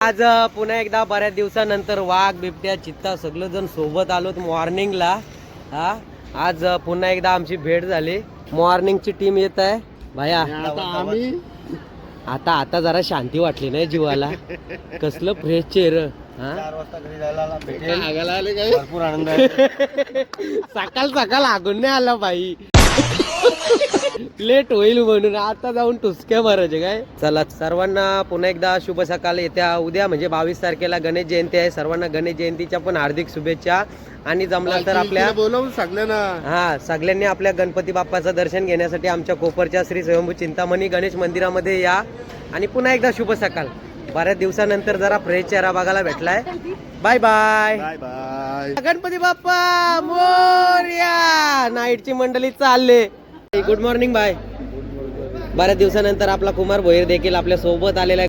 आज पुन्हा एकदा बऱ्याच दिवसानंतर वाघ बिबट्या चित्ता सगळं जण सोबत आलो मॉर्निंगला. हा आज पुन्हा एकदा आमची भेट झाली. मॉर्निंगची टीम येत आहे भाया. आता आता जरा शांती वाटली नाही जीवाला. कसलं फ्रेश चेहरा. 4 वाजता घरी जायला भरपूर आनंद आहे. सकाळ लागून नाही आला बाई. लेट होईल म्हणून आता जाऊन टुसक्या मारायचे काय. चला सर्वांना पुन्हा एकदा शुभ सकाळ. येत्या उद्या म्हणजे 22 तारखेला गणेश जयंती आहे. सर्वांना गणेश जयंतीच्या पण हार्दिक शुभेच्छा. आणि जमला तर आपल्या बोलवून सगळ्यांना सगळ्यांनी आपल्या गणपती बाप्पाचं दर्शन घेण्यासाठी आमच्या कोपरच्या श्री स्वयंभू चिंतामणी गणेश मंदिरामध्ये या. आणि पुन्हा एकदा शुभ सकाळ. बऱ्याच दिवसानंतर जरा फ्रेश चेहरा बघायला भेटलाय. Bye bye bye bye. Ganpati Bappa मोरया. नाईटची मंडळी चालले. Good morning bye. बऱ्याच दिवसानंतर आपला कुमार भोईर देखील आपल्या सोबत आलेला आहे